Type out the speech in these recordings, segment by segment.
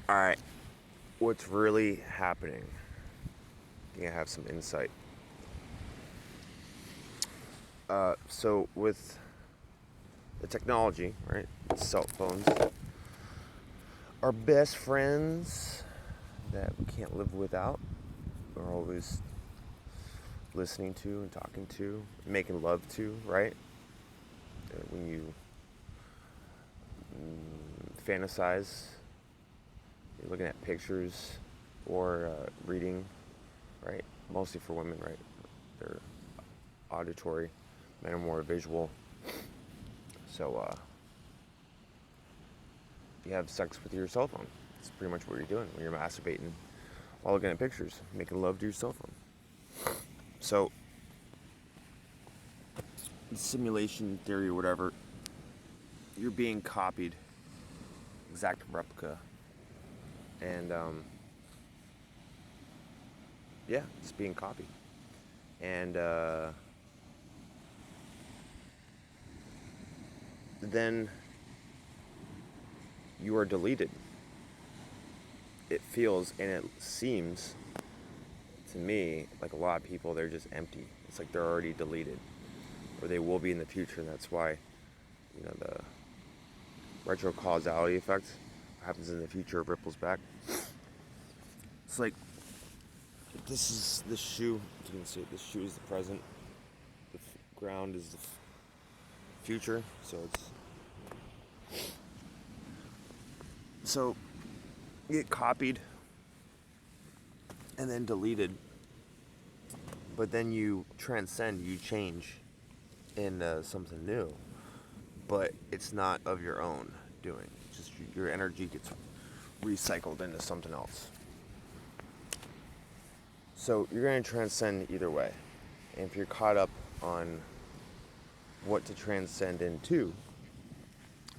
Alright, what's really happening? I think I have some insight. So with the technology, right? Cell phones, our best friends that we can't live without, we're always listening to and talking to, making love to, right? When you fantasize, you're looking at pictures or reading, right? Mostly for women, right? They're auditory, men are more visual. So you have sex with your cell phone. It's pretty much what you're doing when you're masturbating while looking at pictures, making love to your cell phone. So, simulation theory or whatever, you're being copied, exact replica, and yeah, it's being copied. And then you are deleted. It feels and it seems to me like a lot of people, they're just empty. It's like they're already deleted, or they will be in the future, and that's why, the retro causality effect happens in the future, ripples back. It's like this shoe. You can see this shoe is the present. The ground is the future. So you get copied and then deleted, but then you transcend. You change into something new, but it's not of your own doing. Just your energy gets recycled into something else. So you're going to transcend either way. And if you're caught up on what to transcend into,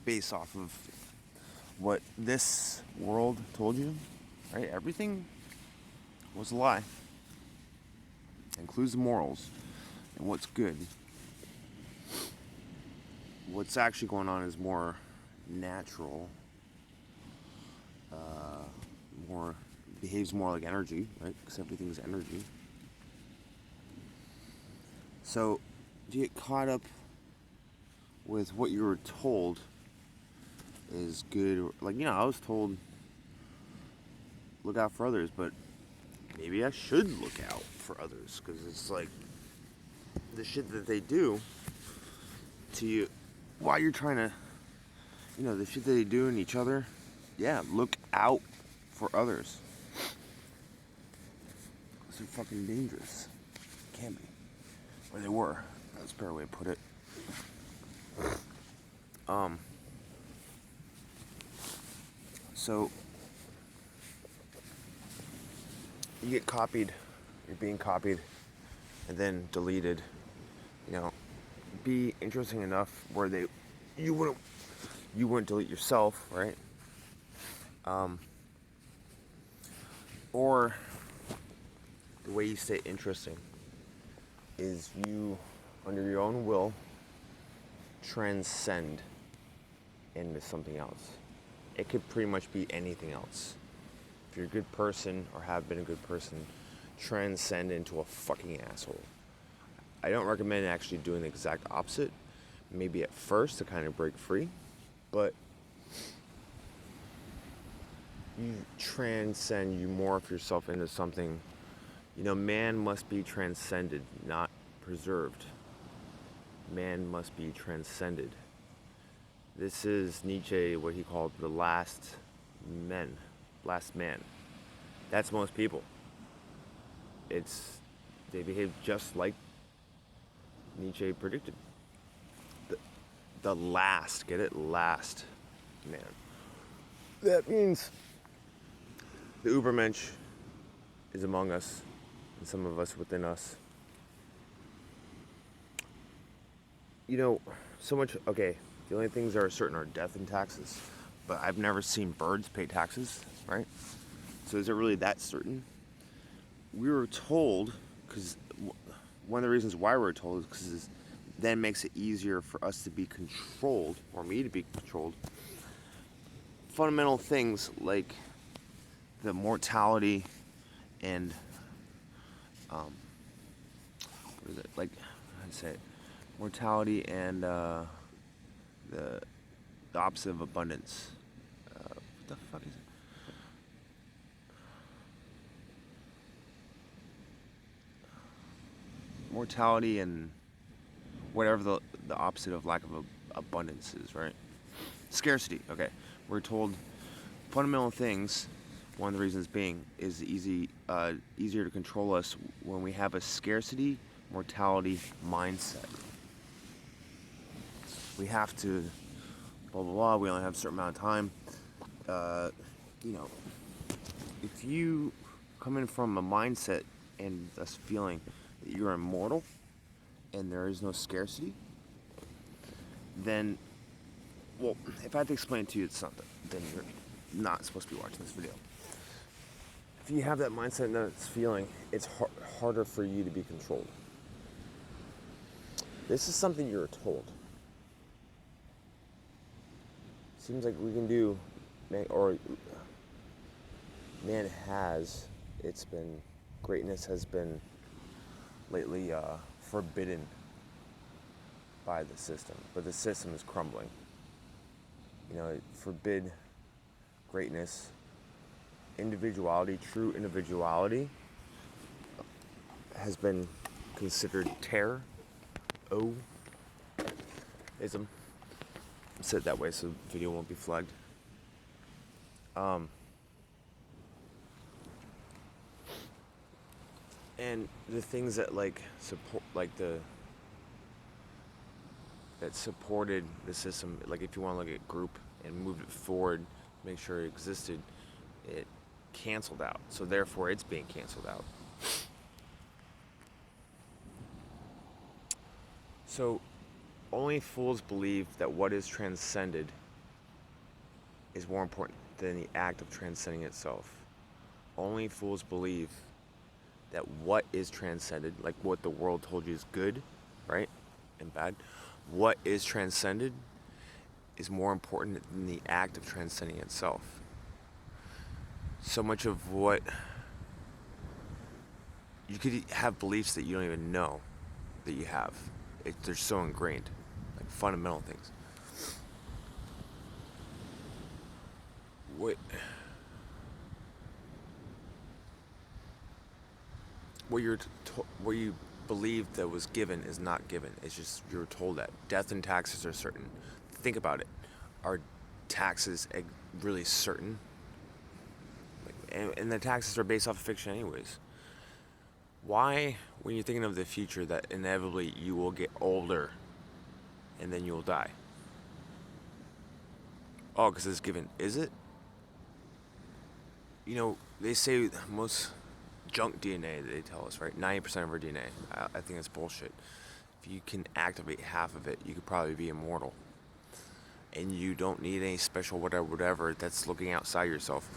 based off of what this world told you, right? Everything was a lie. Includes the morals and what's good. What's actually going on is more natural, more behaves more like energy, right? Because everything's energy. So, do you get caught up with what you were told is good? Like, I was told look out for others, but maybe I should look out for others, because it's like the shit that they do to you while you're trying to, the shit that they do in each other. Yeah, look out for others. They're fucking dangerous. Can be. Or they were. That's a better way to put it. So you get copied, you're being copied, and then deleted. Be interesting enough where you wouldn't delete yourself, right? Or the way you stay interesting is you, under your own will, transcend into something else. It could pretty much be anything else. If you're a good person or have been a good person, transcend into a fucking asshole. I don't recommend actually doing the exact opposite. Maybe at first to kind of break free, but you transcend, you morph yourself into something. Man must be transcended, not preserved. Man must be transcended. This is Nietzsche, what he called the last man. That's most people. They behave just like Nietzsche predicted. The last, get it? Last man. That means the Ubermensch is among us, and some of us within us. So much, okay, the only things that are certain are death and taxes, but I've never seen birds pay taxes, right? So is it really that certain? We were told, because one of the reasons why we were told is because then makes it easier for us to be controlled, or me to be controlled. Fundamental things like the mortality and what is it, like, I'd say it, mortality and the opposite of abundance. What the fuck is it? Mortality and whatever the opposite of lack of abundance is, right? Scarcity. Okay, we're told fundamental things. One of the reasons being is easier to control us when we have a scarcity mortality mindset. We have to blah blah blah. We only have a certain amount of time. You know, if you come in from a mindset and this feeling that you're immortal and there is no scarcity, then, well, if I have to explain it to you, it's something, then you're not supposed to be watching this video. If you have that mindset and that feeling, it's harder for you to be controlled. This is something you're told. Seems like we can do, or man has, it's been, greatness has been lately forbidden by the system, but the system is crumbling. You know, it forbid greatness, individuality, true individuality has been considered terror-ism. Said that way so the video won't be flagged. And the things that like support, like that supported the system, like if you want to look at group and move it forward, make sure it existed, it canceled out. So therefore it's being canceled out. So only fools believe that what is transcended is more important than the act of transcending itself. Only fools believe that what is transcended, like what the world told you is good, right, and bad, what is transcended is more important than the act of transcending itself. So much of what you could have beliefs that you don't even know that you have. They're so ingrained, like fundamental things. What you believe that was given is not given. It's just you're told that death and taxes are certain. Think about it. Are taxes really certain? And the taxes are based off of fiction anyways. Why, when you're thinking of the future, that inevitably you will get older and then you'll die? Oh, because it's given. Is it? You know, they say most junk DNA, they tell us, right? 90% of our DNA. I think that's bullshit. If you can activate half of it, you could probably be immortal. And you don't need any special whatever that's looking outside yourself.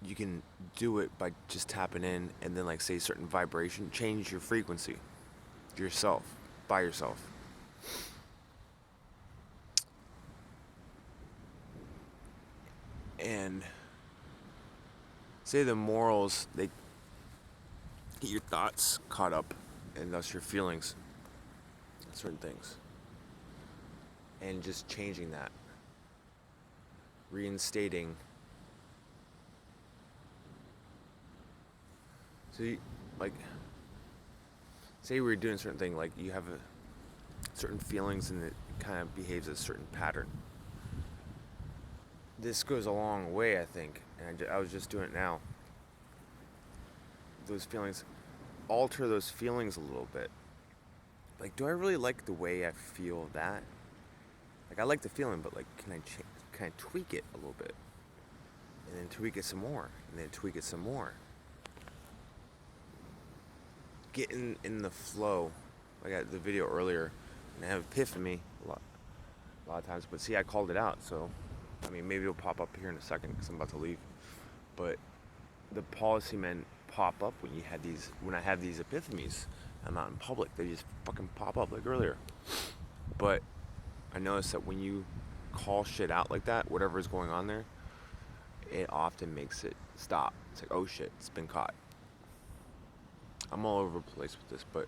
You can do it by just tapping in and then, like, say certain vibration, change your frequency yourself, by yourself. And say the morals, they get your thoughts caught up and thus your feelings, certain things. And just changing that, reinstating. So you, like, say we were doing a certain thing, like you have certain feelings and it kind of behaves a certain pattern. This goes a long way, I think, and I was just doing it now. Those feelings, alter those feelings a little bit. Like, do I really like the way I feel that? Like, I like the feeling, but like, can I tweak it a little bit? And then tweak it some more, and then tweak it some more. Get in the flow. Like the video earlier, and I have epiphany a lot of times, but see, I called it out, so I mean, maybe it'll pop up here in a second because I'm about to leave. But the policy men pop up when I have these epiphanies. I'm not in public; they just fucking pop up like earlier. But I noticed that when you call shit out like that, whatever is going on there, it often makes it stop. It's like, oh shit, it's been caught. I'm all over the place with this, but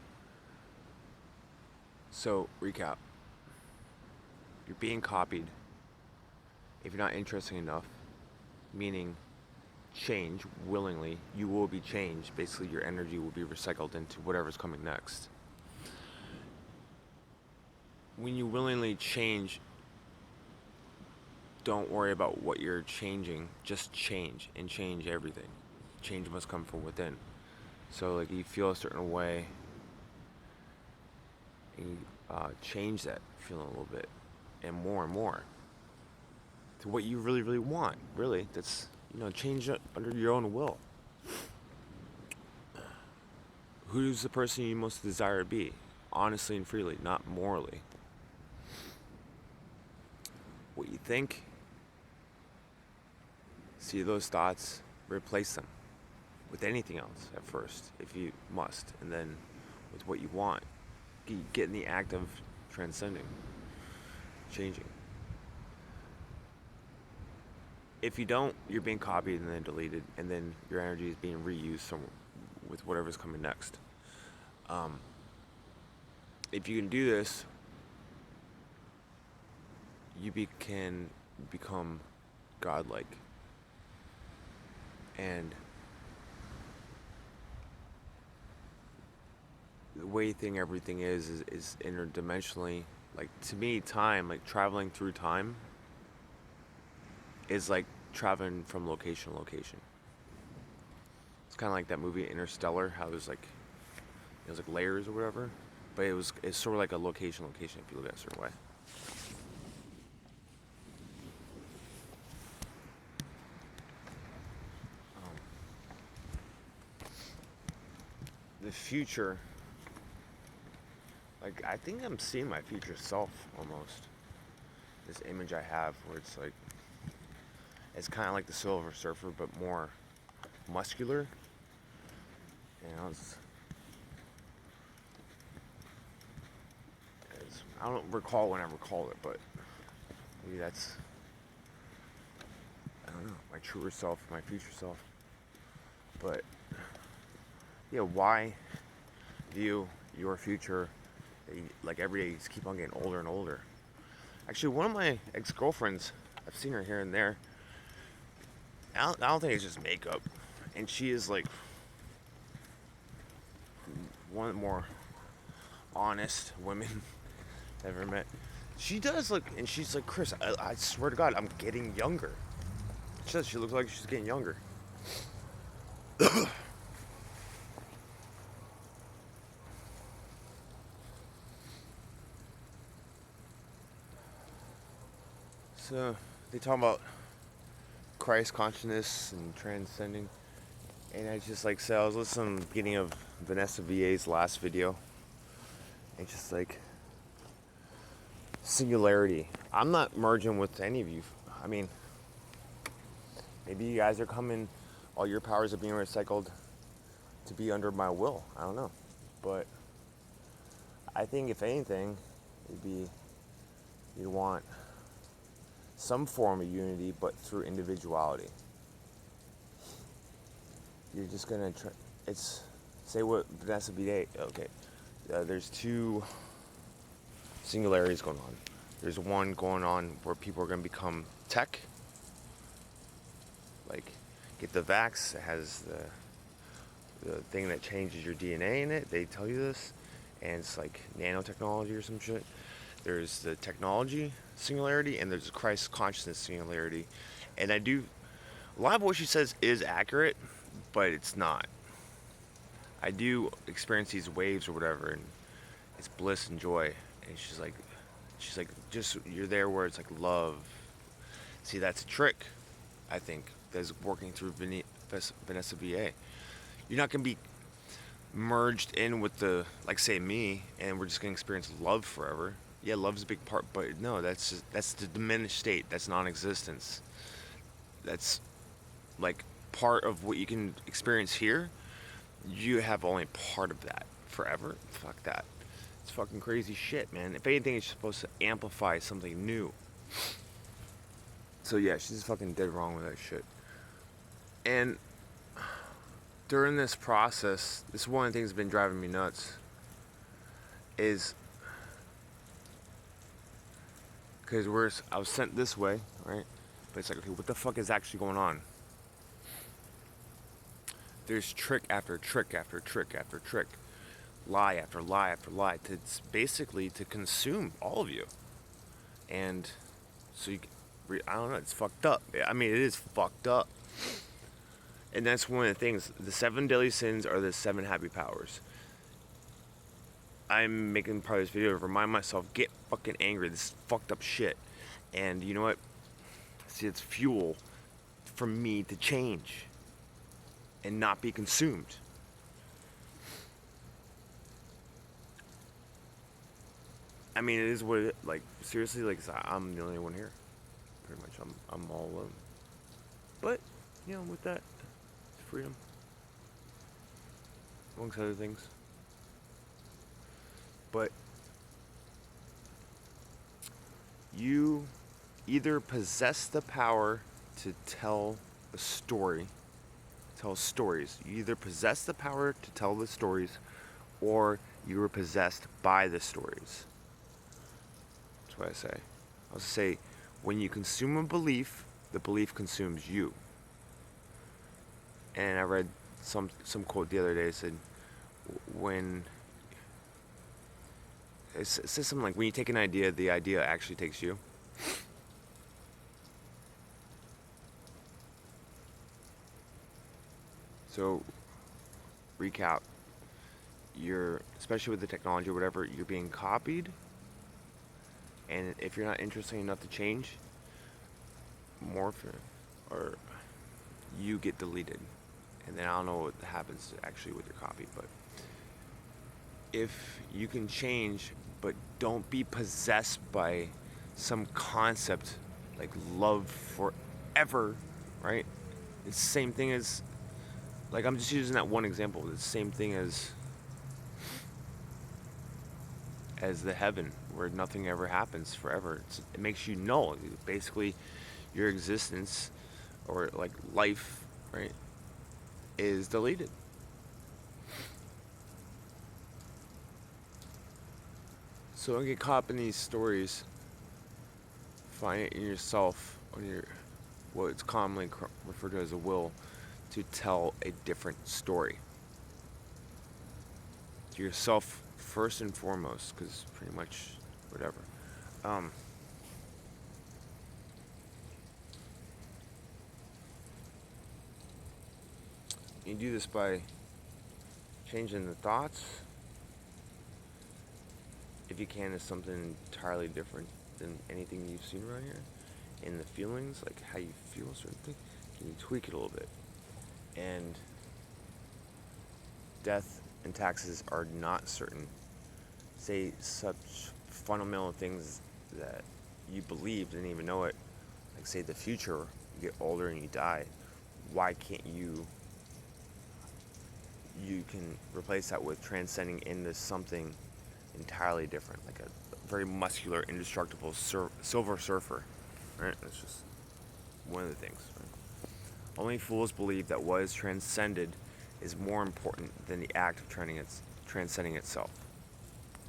so recap. You're being copied. If you're not interesting enough, meaning change willingly, you will be changed. Basically, your energy will be recycled into whatever's coming next. When you willingly change, don't worry about what you're changing. Just change and change everything. Change must come from within. So, like, you feel a certain way, and you change that feeling a little bit, and more to what you really, really want. Really, that's, change it under your own will. Who's the person you most desire to be? Honestly and freely, not morally. What you think, see those thoughts, replace them with anything else at first, if you must, and then with what you want. Get in the act of transcending, changing. If you don't, you're being copied and then deleted, and then your energy is being reused with whatever's coming next. If you can do this, you can become godlike. And the way everything is interdimensionally. Like, to me, time, like traveling through time, is like traveling from location to location. It's kind of like that movie Interstellar, how there's like, layers or whatever, but it's sort of like a location if you look at it a certain way. The future, like, I think I'm seeing my future self almost. This image I have where it's kind of like the Silver Surfer, but more muscular. I don't recall when I recalled it, but maybe that's, I don't know, my truer self, my future self. But yeah, why view your future like every day you just keep on getting older and older? Actually, one of my ex-girlfriends, I've seen her here and there. I don't think it's just makeup, and she is like one of the more honest women I've ever met. She does look, and she's like, Chris, I swear to God, I'm getting younger. She says she looks like she's getting younger. So they talk about Christ consciousness and transcending, and I just like said, I was listening to the beginning of Vanessa VA's last video, and just like singularity. I'm not merging with any of you. I mean, maybe you guys are coming, all your powers are being recycled to be under my will. I don't know, but I think if anything, you'd want some form of unity, but through individuality. You're just gonna say what Vanessa VA. Okay, there's two singularities going on. There's one going on where people are gonna become tech, like get the vax. It has the thing that changes your DNA in it. They tell you this, and it's like nanotechnology or some shit. There's the technology singularity, and there's the Christ consciousness singularity. And a lot of what she says is accurate, but it's not. I do experience these waves or whatever, and it's bliss and joy. And she's like, just, you're there where it's like love. See, that's a trick, I think, that's working through Vanessa VA. You're not going to be merged in with say me, and we're just going to experience love forever. Yeah, love's a big part, but no, that's the diminished state. That's non-existence. That's like part of what you can experience here. You have only part of that forever. Fuck that. It's fucking crazy shit, man. If anything, it's supposed to amplify something new. So yeah, she's fucking dead wrong with that shit. And during this process, this is one of the things that's been driving me nuts. Is because I was sent this way, right? But it's like, okay, what the fuck is actually going on? There's trick after trick after trick after trick, lie after lie after lie, to basically to consume all of you. And so I don't know, it's fucked up. I mean, it is fucked up. And that's one of the things. The 7 deadly sins are the 7 happy powers. I'm making part of this video to remind myself, get fucking angry. This is fucked up shit. And you know what? See, it's fuel for me to change and not be consumed. I mean, it is what it, like, seriously, like, I'm the only one here. Pretty much, I'm all alone. But, you know, with that, freedom. Amongst other things. But you either possess the power to tell a story, tell stories. You either possess the power to tell the stories, or you are possessed by the stories. That's what I say. I'll say, when you consume a belief, the belief consumes you. And I read some quote the other day. It said, when it says something like, when you take an idea, the idea actually takes you. So, recap. Especially with the technology or whatever, you're being copied. And if you're not interesting enough to change, or you get deleted. And then I don't know what happens actually with your copy, but if you can change, but don't be possessed by some concept like love forever, right? It's the same thing as, like, I'm just using that one example. It's the same thing as the heaven, where nothing ever happens forever. It makes you null. Basically, your existence, or like life, right, is deleted. So don't get caught up in these stories. Find it in yourself, on your what's commonly referred to as a will, to tell a different story. To yourself first and foremost, because pretty much whatever. You do this by changing the thoughts. If you can, it's something entirely different than anything you've seen around here. And the feelings, like how you feel a certain thing, can you tweak it a little bit? And death and taxes are not certain. Say such fundamental things that you believe, didn't even know it. Like, say the future, you get older and you die. Why can't you can replace that with transcending into something entirely different, like a very muscular, indestructible silver surfer, right? That's just one of the things, right? Only fools believe that what is transcended is more important than the act of transcending itself.